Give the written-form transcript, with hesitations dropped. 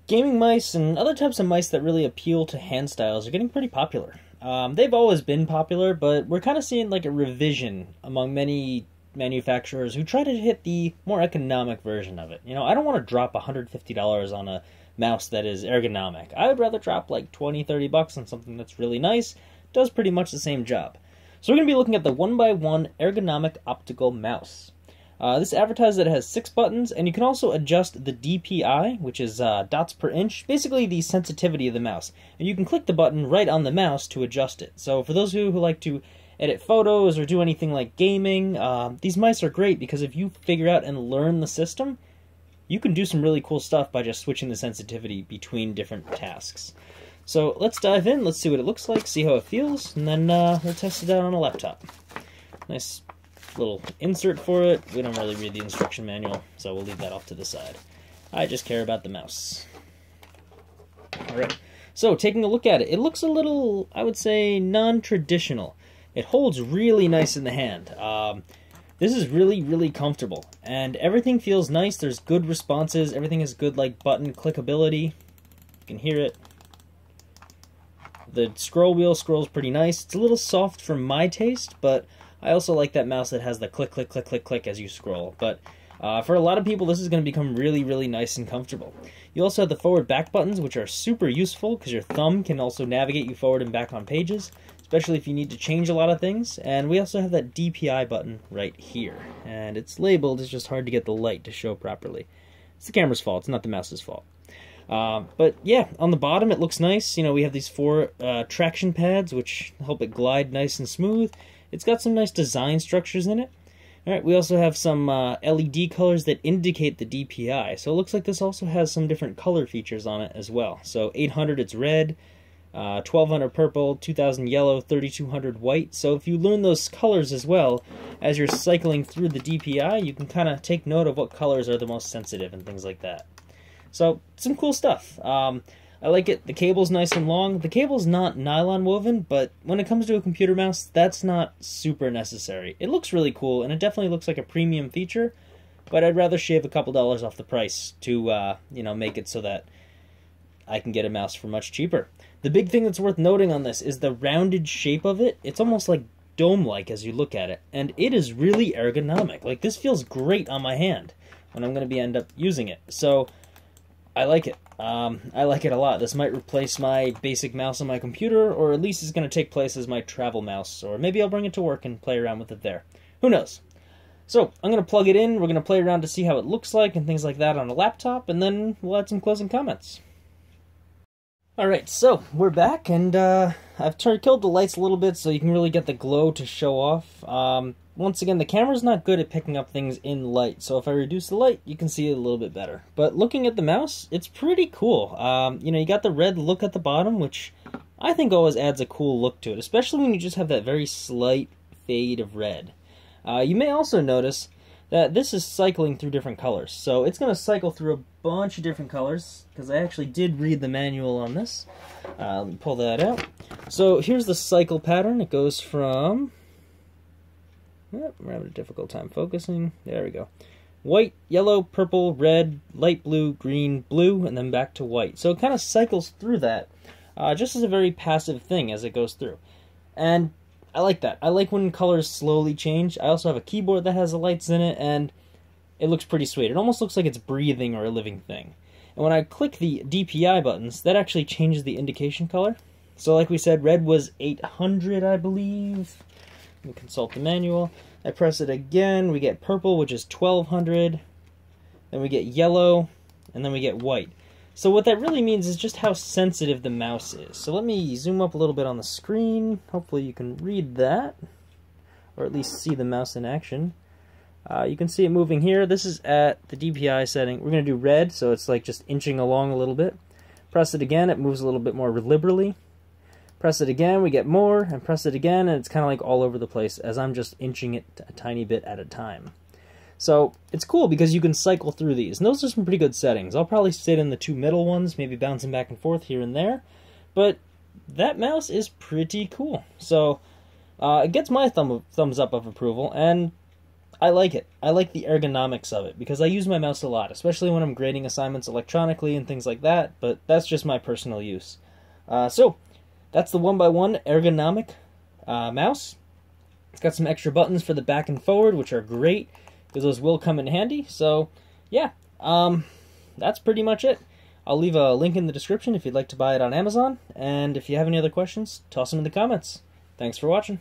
Gaming mice and other types of mice that really appeal to hand styles are getting pretty popular. They've always been popular, but we're kind of seeing like a revision among many manufacturers who try to hit the more economic version of it. You know, I don't want to drop $150 on a mouse that is ergonomic. I would rather drop like 20, 30 bucks on something that's really nice, does pretty much the same job. So we're going to be looking at the 1ByOne ergonomic optical mouse. This advertises that it has 6 buttons, and you can also adjust the DPI, which is dots per inch, basically the sensitivity of the mouse. And you can click the button right on the mouse to adjust it. So for those of you who like to edit photos or do anything like gaming, these mice are great because if you figure out and learn the system, you can do some really cool stuff by just switching the sensitivity between different tasks. So let's dive in, let's see what it looks like, see how it feels, and then we'll test it out on a laptop. Nice little insert for it. We don't really read the instruction manual, so we'll leave that off to the side. I just care about the mouse. Alright, so taking a look at it, it looks a little, I would say, non-traditional. It holds really nice in the hand. This is really, really comfortable, and everything feels nice. There's good responses, everything has good like button clickability. You can hear it. The scroll wheel scrolls pretty nice. It's a little soft for my taste, but I also like that mouse that has the click, click, click, click, click as you scroll. But for a lot of people, this is going to become really, really nice and comfortable. You also have the forward-back buttons, which are super useful because your thumb can also navigate you forward and back on pages, especially if you need to change a lot of things. And we also have that DPI button right here. And it's labeled, it's just hard to get the light to show properly. It's the camera's fault, it's not the mouse's fault. But yeah, on the bottom it looks nice. You know, we have these 4 traction pads, which help it glide nice and smooth. It's got some nice design structures in it. Alright, we also have some LED colors that indicate the DPI. So it looks like this also has some different color features on it as well. So 800 it's red, 1200 purple, 2000 yellow, 3200 white. So if you learn those colors as well, as you're cycling through the DPI, you can kind of take note of what colors are the most sensitive and things like that. So, some cool stuff. I like it. The cable's nice and long. The cable's not nylon woven, but when it comes to a computer mouse, that's not super necessary. It looks really cool, and it definitely looks like a premium feature, but I'd rather shave a couple dollars off the price to, you know, make it so that I can get a mouse for much cheaper. The big thing that's worth noting on this is the rounded shape of it. It's almost like dome-like as you look at it, and it is really ergonomic. Like, this feels great on my hand when I'm going to end up using it. So I like it. I like it a lot. This might replace my basic mouse on my computer, or at least it's going to take place as my travel mouse, or maybe I'll bring it to work and play around with it there. Who knows? So, I'm going to plug it in, we're going to play around to see how it looks like and things like that on a laptop, and then we'll add some closing comments. Alright, so, we're back, and I've killed the lights a little bit so you can really get the glow to show off. Once again, the camera's not good at picking up things in light, so if I reduce the light, you can see it a little bit better. But looking at the mouse, it's pretty cool. You know, you got the red look at the bottom, which I think always adds a cool look to it, especially when you just have that very slight fade of red. You may also notice that this is cycling through different colors. So it's going to cycle through a bunch of different colors, because I actually did read the manual on this. Let me pull that out. So here's the cycle pattern. It goes from... we're having a difficult time focusing. There we go. White, yellow, purple, red, light blue, green, blue, and then back to white. So it kind of cycles through that, just as a very passive thing as it goes through. And I like that. I like when colors slowly change. I also have a keyboard that has the lights in it, and it looks pretty sweet. It almost looks like it's breathing or a living thing. And when I click the DPI buttons, that actually changes the indication color. So like we said, red was 800, I believe. We consult the manual. I press it again, we get purple, which is 1200. Then we get yellow, and then we get white. So what that really means is just how sensitive the mouse is. So let me zoom up a little bit on the screen. Hopefully you can read that, or at least see the mouse in action. You can see it moving here. This is at the DPI setting. We're going to do red, so it's like just inching along a little bit. Press it again, it moves a little bit more liberally. Press it again, we get more, and press it again, and it's kind of like all over the place as I'm just inching it a tiny bit at a time. So it's cool because you can cycle through these, and those are some pretty good settings. I'll probably sit in the 2 middle ones, maybe bouncing back and forth here and there, but that mouse is pretty cool. So it gets my thumbs up of approval, and I like it. I like the ergonomics of it because I use my mouse a lot, especially when I'm grading assignments electronically and things like that, but that's just my personal use. So, that's the 1x1 ergonomic mouse. It's got some extra buttons for the back and forward, which are great, because those will come in handy. So, yeah, that's pretty much it. I'll leave a link in the description if you'd like to buy it on Amazon, and if you have any other questions, toss them in the comments. Thanks for watching.